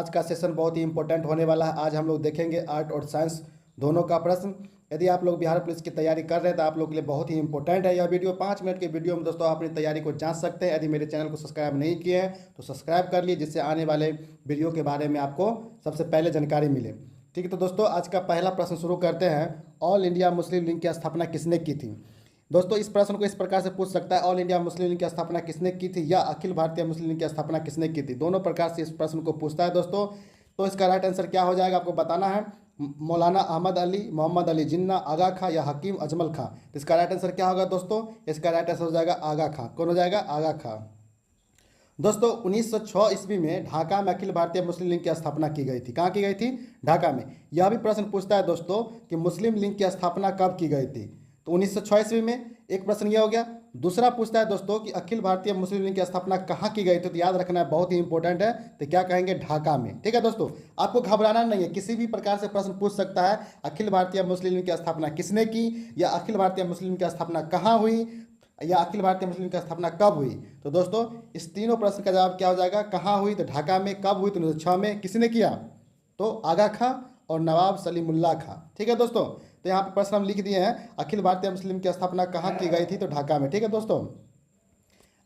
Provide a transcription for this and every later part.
आज का सेशन बहुत ही इंपॉर्टेंट होने वाला है। आज हम लोग देखेंगे आर्ट और साइंस दोनों का प्रश्न। यदि आप लोग बिहार पुलिस की तैयारी कर रहे हैं तो आप लोग के लिए बहुत ही इंपॉर्टेंट है यह वीडियो। 5 मिनट के वीडियो में दोस्तों आप अपनी तैयारी को जांच सकते हैं। यदि मेरे चैनल को सब्सक्राइब नहीं किए हैं तो सब्सक्राइब कर लिए, जिससे आने वाले वीडियो के बारे में आपको सबसे पहले जानकारी मिले। ठीक है, तो दोस्तों आज का पहला प्रश्न शुरू करते हैं। ऑल इंडिया मुस्लिम लीग की स्थापना किसने की थी? दोस्तों इस प्रश्न को इस प्रकार से पूछ सकता है, ऑल इंडिया मुस्लिम लीग की स्थापना किसने की थी या अखिल भारतीय मुस्लिम लीग की स्थापना किसने की थी। दोनों प्रकार से इस प्रश्न को पूछता है दोस्तों। तो इसका राइट आंसर क्या हो जाएगा आपको बताना है। मौलाना अहमद अली, मोहम्मद अली जिन्ना, आगा खां या हकीम अजमल खां। तो इसका राइट आंसर क्या होगा दोस्तों? इसका राइट आंसर हो जाएगा आगा खां। कौन हो जाएगा? आगा खां। दोस्तों 1906 ईस्वी में ढाका में अखिल भारतीय मुस्लिम लीग की स्थापना की गई थी। कहाँ की गई थी? ढाका में। यह भी प्रश्न पूछता है दोस्तों कि मुस्लिम लीग की स्थापना कब की गई थी। तो 1906 ईस्वी में एक प्रश्न यह हो गया। दूसरा पूछता है दोस्तों कि अखिल भारतीय मुस्लिम लीग की स्थापना कहाँ की गई थी। तो याद रखना है, बहुत ही इंपॉर्टेंट है। तो क्या कहेंगे? ढाका में। ठीक है दोस्तों, आपको घबराना नहीं है, किसी भी प्रकार से प्रश्न पूछ सकता है। अखिल भारतीय मुस्लिम लीग की स्थापना किसने की, या अखिल भारतीय मुस्लिम लीग की स्थापना कहाँ हुई, या अखिल भारतीय मुस्लिम लीग की स्थापना कब हुई। तो दोस्तों इस तीनों प्रश्न का जवाब क्या हो जाएगा? कहाँ हुई तो ढाका में। कब हुई तो 1906 में। किसने किया? तो आगा खां और नवाब सलीमुल्लाह खां। ठीक है दोस्तों, तो यहाँ पे प्रश्न हम लिख दिए हैं, अखिल भारतीय मुस्लिम की स्थापना कहाँ की गई थी? तो ढाका में। ठीक है दोस्तों,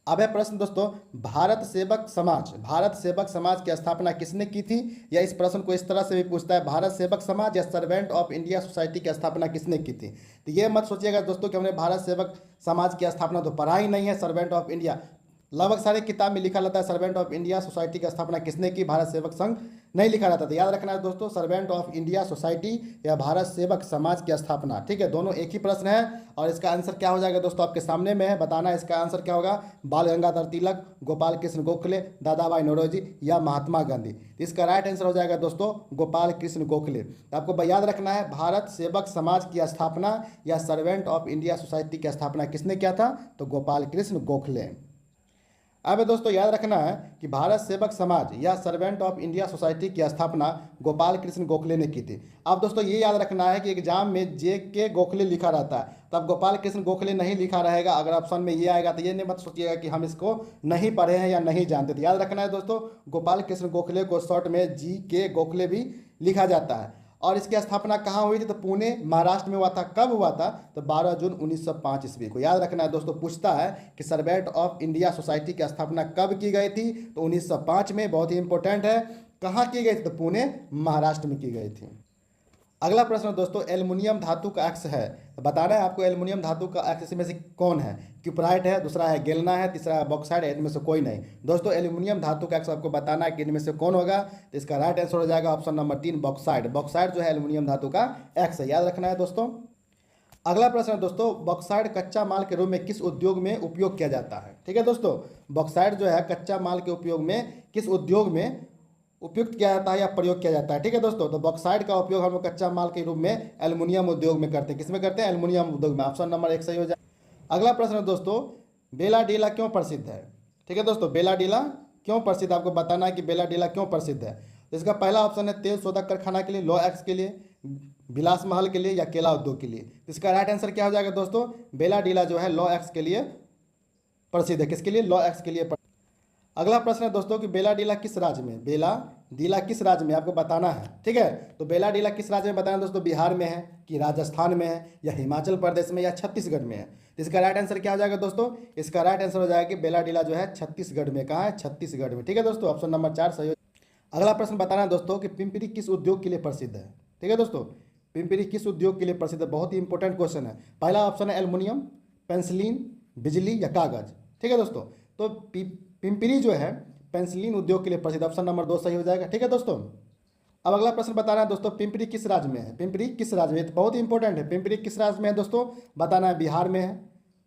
अब है प्रश्न दोस्तों, भारत सेवक समाज की स्थापना किसने की थी? या इस प्रश्न को इस तरह से भी पूछता है, भारत सेवक समाज या सर्वेंट ऑफ इंडिया सोसाइटी की स्थापना किसने की थी? तो ये मत सोचिएगा दोस्तों कि हमने भारत सेवक समाज की स्थापना तो पढ़ा ही नहीं है। सर्वेंट ऑफ इंडिया लगभग सारे किताब में लिखा रहता है, सर्वेंट ऑफ इंडिया सोसाइटी की स्थापना किसने की, भारत सेवक संघ नहीं लिखा रहता। तो याद रखना है दोस्तों, सर्वेंट ऑफ इंडिया सोसाइटी या भारत सेवक समाज की स्थापना। ठीक है, दोनों एक ही प्रश्न है और इसका आंसर क्या हो जाएगा दोस्तों? आपके सामने में है, बताना है इसका आंसर क्या होगा। बाल गंगाधर तिलक, गोपाल कृष्ण गोखले, दादा भाई नौरोजी या महात्मा गांधी। इसका राइट आंसर हो जाएगा दोस्तों गोपाल कृष्ण गोखले। तो आपको याद रखना है, भारत सेवक समाज की स्थापना या सर्वेंट ऑफ इंडिया सोसाइटी की स्थापना किसने किया था? तो गोपाल कृष्ण गोखले। अब दोस्तों याद रखना है कि भारत सेवक समाज या सर्वेंट ऑफ इंडिया सोसाइटी की स्थापना गोपाल कृष्ण गोखले ने की थी। अब दोस्तों ये याद रखना है कि एग्जाम में जे गोखले लिखा रहता है, तब गोपाल कृष्ण गोखले नहीं लिखा रहेगा। अगर ऑप्शन में ये आएगा तो ये नहीं मत सोचिएगा कि हम इसको नहीं पढ़े हैं या नहीं जानते। तो याद रखना है दोस्तों, गोपाल कृष्ण गोखले को शॉर्ट में GK गोखले भी लिखा जाता है। और इसकी स्थापना कहाँ हुई थी? तो पुणे महाराष्ट्र में हुआ था। कब हुआ था? तो 12 जून 1905 ईस्वी को। याद रखना है दोस्तों, पूछता है कि सर्वेंट ऑफ इंडिया सोसाइटी की स्थापना कब की गई थी? तो 1905 में। बहुत ही इंपॉर्टेंट है। कहाँ की गई थी? तो पुणे महाराष्ट्र में की गई थी। अगला प्रश्न दोस्तों, एल्युमिनियम धातु का अक्ष है, तो बताना है आपको एल्युमिनियम धातु का अक्ष में से कौन है। क्यूपराइट है, दूसरा है गेलना है, तीसरा है बॉक्साइड है। इनमें से कोई नहीं। दोस्तों एल्युमिनियम धातु का अक्ष आपको बताना है कि इनमें से कौन होगा। तो इसका राइट आंसर हो जाएगा ऑप्शन नंबर 3 बॉक्साइड। बॉक्साइड जो है एल्युमिनियम धातु का अक्ष है, याद रखना है दोस्तों। अगला प्रश्न है दोस्तों, बॉक्साइड कच्चा माल के रूप में किस उद्योग में उपयोग किया जाता है? ठीक है दोस्तों, बॉक्साइड जो है कच्चा माल के उपयोग में किस उद्योग में उपयुक्त किया जाता है या प्रयोग किया जाता है? ठीक है दोस्तों, तो बॉक्साइड का उपयोग हम लोग कच्चा माल के रूप में एल्युमिनियम उद्योग में करते हैं। किसमें करते हैं? एल्युमिनियम उद्योग में। ऑप्शन नंबर 1 सही हो जाए। अगला प्रश्न है दोस्तों, बेलाडीला क्यों प्रसिद्ध है? ठीक है दोस्तों, बेलाडीला क्यों प्रसिद्ध, आपको बताना है कि बेलाडीला क्यों प्रसिद्ध है। तो इसका पहला ऑप्शन है तेल शोधक कारखाना के लिए, लॉ एक्स के लिए, विलास महल के लिए या केला उद्योग के लिए। तो इसका राइट आंसर क्या हो जाएगा दोस्तों? बेलाडीला जो है लॉ एक्स के लिए प्रसिद्ध है। किसके लिए? लॉ एक्स के लिए। अगला प्रश्न है दोस्तों कि बेलाडीला किस राज्य में, बेलाडीला किस राज्य में, आपको बताना है। ठीक है, तो बेलाडीला किस राज्य में बताना दोस्तों? बिहार में है कि राजस्थान में है या हिमाचल प्रदेश में या छत्तीसगढ़ में है। तो इसका राइट आंसर क्या हो जाएगा दोस्तों? इसका राइट आंसर हो जाएगा कि बेलाडीला जो है छत्तीसगढ़ में। कहाँ है? छत्तीसगढ़ में। ठीक है दोस्तों, ऑप्शन नंबर 4 सही हो। अगला प्रश्न बताना है दोस्तों कि पिंपरी किस उद्योग के लिए प्रसिद्ध है? ठीक है दोस्तों, पिंपरी किस उद्योग के लिए प्रसिद्ध है? बहुत ही इंपॉर्टेंट क्वेश्चन है। पहला ऑप्शन है एल्युमिनियम, पेंसिलिन, बिजली या कागज। ठीक है दोस्तों, तो पिंपरी जो है पेंसिलिन उद्योग के लिए प्रसिद्ध। ऑप्शन नंबर 2 सही हो जाएगा। ठीक है दोस्तों, अब अगला प्रश्न बताना है दोस्तों, पिंपरी किस राज्य में है? पिंपरी किस राज्य में, तो बहुत ही इंपॉर्टेंट है। पिंपरी किस राज्य में है दोस्तों? बताना है। बिहार में है,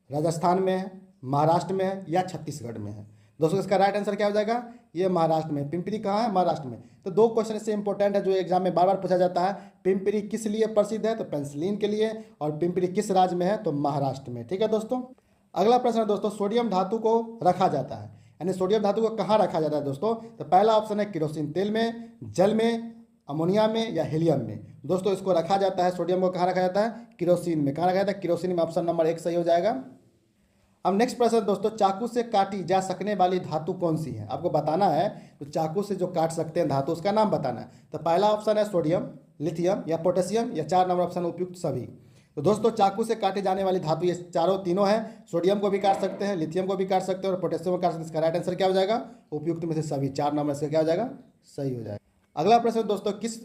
राजस्थान में है, महाराष्ट्र में है या छत्तीसगढ़ में है। दोस्तों इसका राइट आंसर क्या हो जाएगा? ये महाराष्ट्र में। पिंपरी कहाँ है? महाराष्ट्र में। तो 2 क्वेश्चन इससे इंपॉर्टेंट है जो एग्जाम में बार बार पूछा जाता है। पिंपरी किस लिए प्रसिद्ध है? तो पेंसिलिन के लिए। और पिंपरी किस राज्य में है? तो महाराष्ट्र में। ठीक है दोस्तों, अगला प्रश्न है दोस्तों, सोडियम धातु को रखा जाता है, यानी सोडियम धातु को कहाँ रखा जाता है दोस्तों? तो पहला ऑप्शन है केरोसिन तेल में, जल में, अमोनिया में या हीलियम में। दोस्तों इसको रखा जाता है, सोडियम को कहाँ रखा जाता है? केरोसिन में। कहाँ रखा जाता है? केरोसिन में। ऑप्शन नंबर 1 सही हो जाएगा। अब नेक्स्ट प्रश्न दोस्तों, चाकू से काटी जा सकने वाली धातु कौन सी है? आपको बताना है तो चाकू से जो काट सकते हैं धातु उसका नाम बताना है। तो पहला ऑप्शन है सोडियम, लिथियम या पोटेशियम, या 4 नंबर ऑप्शन उपयुक्त सभी। तो दोस्तों चाकू से काटे जाने वाली धातु ये चारों तीनों हैं। सोडियम को भी काट सकते हैं, लिथियम को भी काट सकते हैं और पोटेशियम को काट सकते हैं। इसका राइट आंसर क्या हो जाएगा? उपयुक्त में से सभी। 4 नंबर से क्या हो जाएगा? सही हो जाएगा। अगला प्रश्न दोस्तों, किस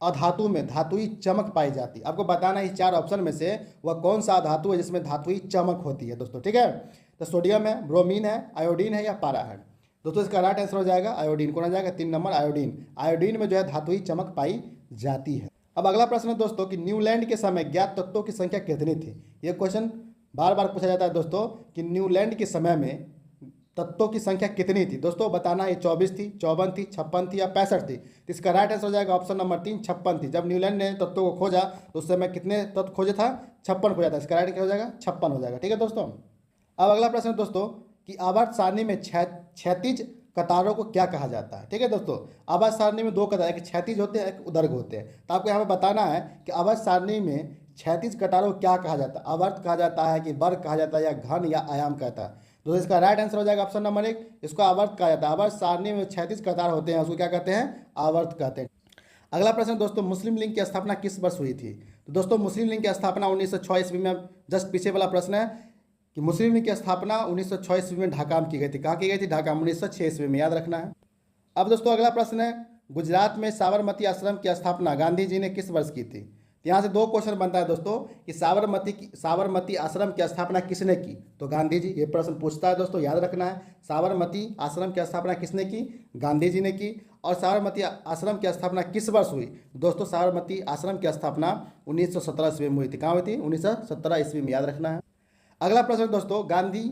अधातु में धातुई चमक पाई जाती है? आपको बताना है इस 4 ऑप्शन में से वह कौन सा धातु है जिसमें धातुई चमक होती है दोस्तों, ठीक है। तो सोडियम है, ब्रोमीन है, आयोडीन है या पारा है? दोस्तों इसका राइट आंसर हो जाएगा आयोडीन। कौन आ जाएगा? 3 नंबर आयोडीन। आयोडीन में जो है धातुई चमक पाई जाती है। अब अगला प्रश्न है दोस्तों कि न्यूलैंड के समय ज्ञात तत्वों की संख्या कितनी थी? ये क्वेश्चन बार बार पूछा जाता है दोस्तों कि न्यूलैंड के समय में तत्वों की संख्या कितनी थी? दोस्तों बताना है 24 थी, 54 थी, 56 थी या 65 थी। तो इसका राइट आंसर हो जाएगा ऑप्शन नंबर 3, 56 थी। जब न्यूलैंड ने तत्वों को खोजा तो उस समय कितने तत्व खोजे था? 56 खोजा था। इसका राइट क्या हो जाएगा? 56 हो जाएगा, ठीक है दोस्तों। अब अगला प्रश्न है दोस्तों कि आवर्त सारणी में क्षैतिज कतारों को क्या कहा जाता है? ठीक है दोस्तों, आवर्त सारणी में 2 कतार, एक क्षैतिज होते हैं, एक उदर्ग होते हैं। तो आपको यहाँ पर बताना है कि आवर्त सारणी में क्षैतिज कतारों को क्या कहा जाता है? आवर्त कहा जाता है कि वर्ग कहा जाता है या घन या आयाम कहता है? तो इसका राइट आंसर हो जाएगा ऑप्शन नंबर 1, इसको आवर्त कहा जाता है। आवर्त सारणी में 36 कतार होते हैं, उसको क्या कहते हैं? आवर्त कहते हैं। अगला प्रश्न दोस्तों, मुस्लिम लीग की स्थापना किस वर्ष हुई थी? तो दोस्तों मुस्लिम लीग की स्थापना 1906 ईस्वी में। जस्ट पीछे वाला प्रश्न है कि मुस्लिम लीग की स्थापना 1906 ईस्वी में ढाका में की गई थी। कहाँ की गई थी? ढाका में, 1906 ईस्वी में, याद रखना है। अब दोस्तों अगला प्रश्न है, गुजरात में साबरमती आश्रम की स्थापना गांधी जी ने किस वर्ष की थी? यहाँ से 2 क्वेश्चन बनता है दोस्तों कि साबरमती आश्रम की स्थापना किसने की? तो गांधी जी। ये प्रश्न पूछता है दोस्तों, याद रखना है। साबरमती आश्रम की स्थापना किसने की? गांधी जी ने की। और साबरमती आश्रम की स्थापना किस वर्ष हुई? दोस्तों साबरमती आश्रम की स्थापना 1917 ईस्वी में हुई थी। कहाँ हुई थी? 1917 ईस्वी में, याद रखना है। अगला प्रश्न दोस्तों, गांधी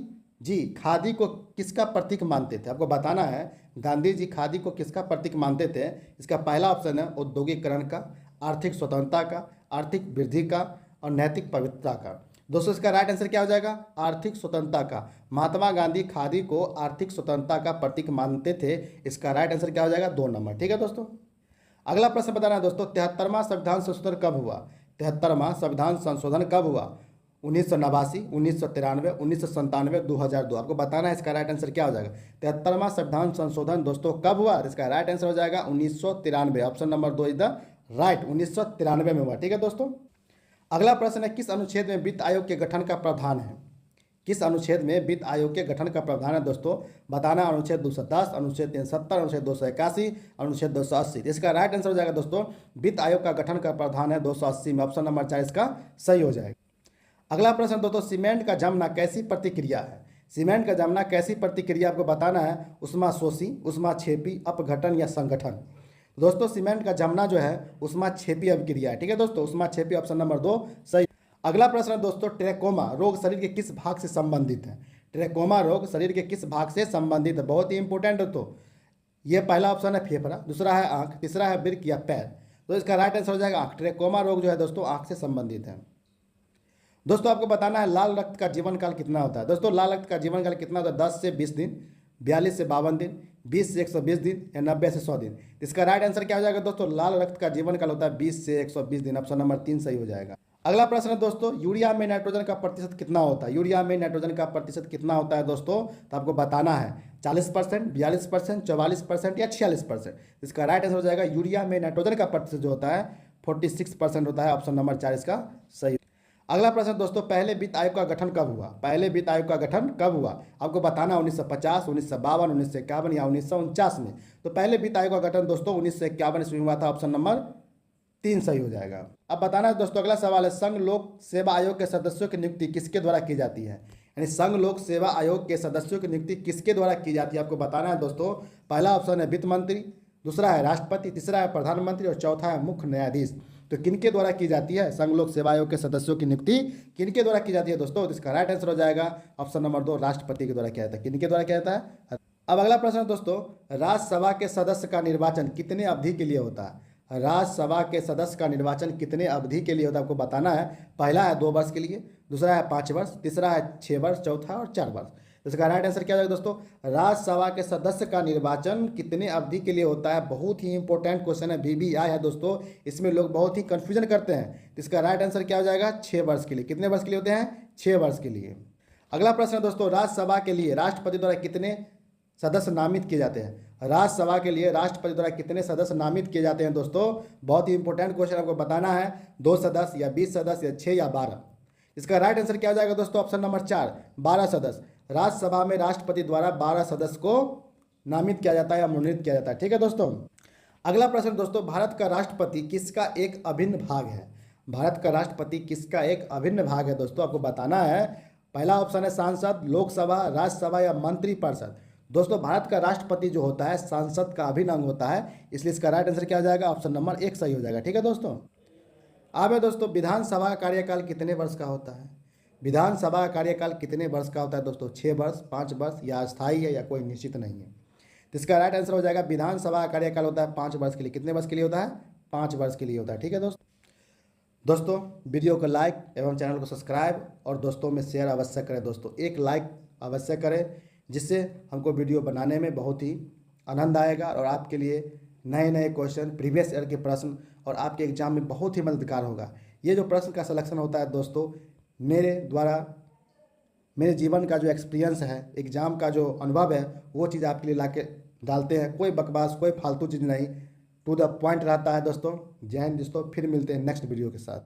जी खादी को किसका प्रतीक मानते थे? आपको बताना है गांधी जी खादी को किसका प्रतीक मानते थे। इसका पहला ऑप्शन है औद्योगिकरण का, आर्थिक स्वतंत्रता का, आर्थिक वृद्धि का और नैतिक पवित्रता का। दोस्तों इसका राइट आंसर क्या हो जाएगा? आर्थिक स्वतंत्रता का। महात्मा गांधी खादी को आर्थिक स्वतंत्रता का प्रतीक मानते थे। इसका राइट आंसर क्या हो जाएगा? 2 नंबर, ठीक है दोस्तों। अगला प्रश्न बताना है दोस्तों, 73वां संविधान संशोधन कब हुआ? 73वां संविधान संशोधन कब हुआ? 1989, 1993, 1997, 2002। आपको बताना है इसका राइट आंसर क्या हो जाएगा? 73वां संविधान संशोधन दोस्तों कब हुआ? इसका राइट आंसर हो जाएगा 1993। Option number 2 is the right, 1993 में हुआ, ठीक है दोस्तों। अगला प्रश्न है, किस अनुच्छेद में वित्त आयोग के गठन का प्रावधान है? किस अनुच्छेद में वित्त आयोग के गठन का प्रावधान है दोस्तों? बताना, अनुच्छेद 210, अनुच्छेद 370, अनुच्छेद 281, अनुच्छेद 280। इसका राइट आंसर हो जाएगा दोस्तों वित्त आयोग का गठन का प्रावधान है 280 में। ऑप्शन नंबर 4 इसका सही हो जाएगा। अगला प्रश्न दोस्तों, सीमेंट का जमना कैसी प्रतिक्रिया है? सीमेंट का जमना कैसी प्रतिक्रिया आपको बताना है? उष्माशोषी, उष्माक्षेपी, अपघटन या संगठन? दोस्तों सीमेंट का जमना जो है उष्माक्षेपी अभिक्रिया है, ठीक है दोस्तों, उष्माक्षेपी। ऑप्शन नंबर 2 सही। अगला प्रश्न दोस्तों, ट्रेकोमा रोग शरीर के किस भाग से संबंधित है? ट्रेकोमा रोग शरीर के किस भाग से संबंधित है? बहुत ही इंपॉर्टेंट है। तो ये पहला ऑप्शन है फेफड़ा, दूसरा है आंख, तीसरा है वृक्क या पैर। तो इसका राइट आंसर हो जाएगा आंख। ट्रेकोमा रोग जो है दोस्तों आंख से संबंधित है। दोस्तों आपको बताना है लाल रक्त का जीवन काल कितना होता है? दोस्तों लाल रक्त का जीवन काल कितना होता है? 10 से 20 दिन, 42 से 52 दिन, 20 से 120 दिन या 90 से 100 दिन। इसका राइट आंसर क्या हो जाएगा दोस्तों? लाल रक्त का जीवन काल होता है 20 से 120 दिन। ऑप्शन नंबर 3 सही हो जाएगा। अगला प्रश्न है दोस्तों, यूरिया में नाइट्रोजन का प्रतिशत कितना होता है? यूरिया में नाइट्रोजन का प्रतिशत कितना होता है दोस्तों? तो आपको बताना है 40%, 42%, 44% या 46%। इसका राइट आंसर हो जाएगा यूरिया में नाइट्रोजन का प्रतिशत जो होता है 46% होता है। ऑप्शन नंबर 4 इसका सही। अगला प्रश्न दोस्तों, पहले वित्त आयोग का गठन कब हुआ? पहले वित्त आयोग का गठन कब हुआ? आपको बताना 1950, 1952, 1951 या 1949 में। तो पहले वित्त आयोग का गठन दोस्तों 1951 ईस्वी में हुआ था। ऑप्शन नंबर 3 सही हो जाएगा। अब बताना है दोस्तों, अगला सवाल है, संघ लोक सेवा आयोग के सदस्यों की नियुक्ति किसके द्वारा की जाती है? यानी संघ लोक सेवा आयोग के सदस्यों की नियुक्ति किसके द्वारा की जाती है? आपको बताना है दोस्तों, पहला ऑप्शन है वित्त मंत्री, दूसरा है राष्ट्रपति, तीसरा है प्रधानमंत्री और चौथा है मुख्य न्यायाधीश। तो किनके द्वारा की जाती है संघ लोक सेवा आयोग के सदस्यों की नियुक्ति किनके द्वारा की जाती है दोस्तों? तो इसका राइट आंसर हो जाएगा ऑप्शन नंबर 2 राष्ट्रपति के द्वारा किया जाता है। किनके द्वारा किया जाता है? अब अगला प्रश्न दोस्तों, राज्यसभा के सदस्य का निर्वाचन कितने अवधि के लिए होता है? राज्यसभा के सदस्य का निर्वाचन कितने अवधि के लिए होता है? आपको बताना है, पहला है 2 वर्ष के लिए, दूसरा है 5 वर्ष, तीसरा है 6 वर्ष, चौथा और 4 वर्ष। तो इसका राइट आंसर क्या हो जाएगा दोस्तों? राज्यसभा के सदस्य का निर्वाचन कितने अवधि के लिए होता है? बहुत ही इंपॉर्टेंट क्वेश्चन है, VBI है दोस्तों, इसमें लोग बहुत ही कंफ्यूजन करते हैं। तो इसका राइट आंसर क्या हो जाएगा? 6 वर्ष के लिए। कितने वर्ष के लिए होते हैं? 6 वर्ष के लिए। अगला प्रश्न है दोस्तों, राज्यसभा के लिए राष्ट्रपति द्वारा कितने सदस्य नामित किए जाते हैं? राज्यसभा के लिए राष्ट्रपति द्वारा कितने सदस्य नामित किए जाते हैं दोस्तों? बहुत ही इंपॉर्टेंट क्वेश्चन आपको बताना है। 2 सदस्य या 20 सदस्य या 6 या 12? इसका राइट आंसर क्या हो जाएगा दोस्तों? ऑप्शन नंबर 4, 12 सदस्य। राज्यसभा में राष्ट्रपति द्वारा 12 सदस्य को नामित किया जाता है या मनोनीत किया जाता है। ठीक है दोस्तों। अगला प्रश्न दोस्तों, भारत का राष्ट्रपति किसका एक अभिन्न भाग है? भारत का राष्ट्रपति किसका एक अभिन्न भाग है दोस्तों? आपको बताना है। पहला ऑप्शन है सांसद, लोकसभा, राज्यसभा या मंत्रिपरिषद। दोस्तों भारत का राष्ट्रपति जो होता है सांसद का अभिन्न अंग होता है, इसलिए इसका राइट आंसर क्या हो जाएगा? ऑप्शन नंबर 1 सही हो जाएगा। ठीक है दोस्तों। अब है दोस्तों, विधानसभा का कार्यकाल कितने वर्ष का होता है? विधानसभा का कार्यकाल कितने वर्ष का होता है दोस्तों? 6 वर्ष, 5 वर्ष या अस्थायी है या कोई निश्चित नहीं है? तो इसका राइट आंसर हो जाएगा विधानसभा का कार्यकाल होता है 5 वर्ष के लिए। कितने वर्ष के लिए होता है? 5 वर्ष के लिए होता है। ठीक है दोस्तों वीडियो को लाइक एवं चैनल को सब्सक्राइब और दोस्तों में शेयर अवश्य करें। दोस्तों एक लाइक अवश्य करें, जिससे हमको वीडियो बनाने में बहुत ही आनंद आएगा और आपके लिए नए नए क्वेश्चन, प्रीवियस ईयर के प्रश्न और आपके एग्जाम में बहुत ही मददगार होगा। ये जो प्रश्न का सिलेक्शन होता है दोस्तों, मेरे द्वारा मेरे जीवन का जो एक्सपीरियंस है, एग्ज़ाम का जो अनुभव है, वो चीज़ आपके लिए ला के डालते हैं। कोई बकवास, कोई फालतू चीज़ नहीं, टू द पॉइंट रहता है दोस्तों। जय हिंद दोस्तों, फिर मिलते हैं नेक्स्ट वीडियो के साथ।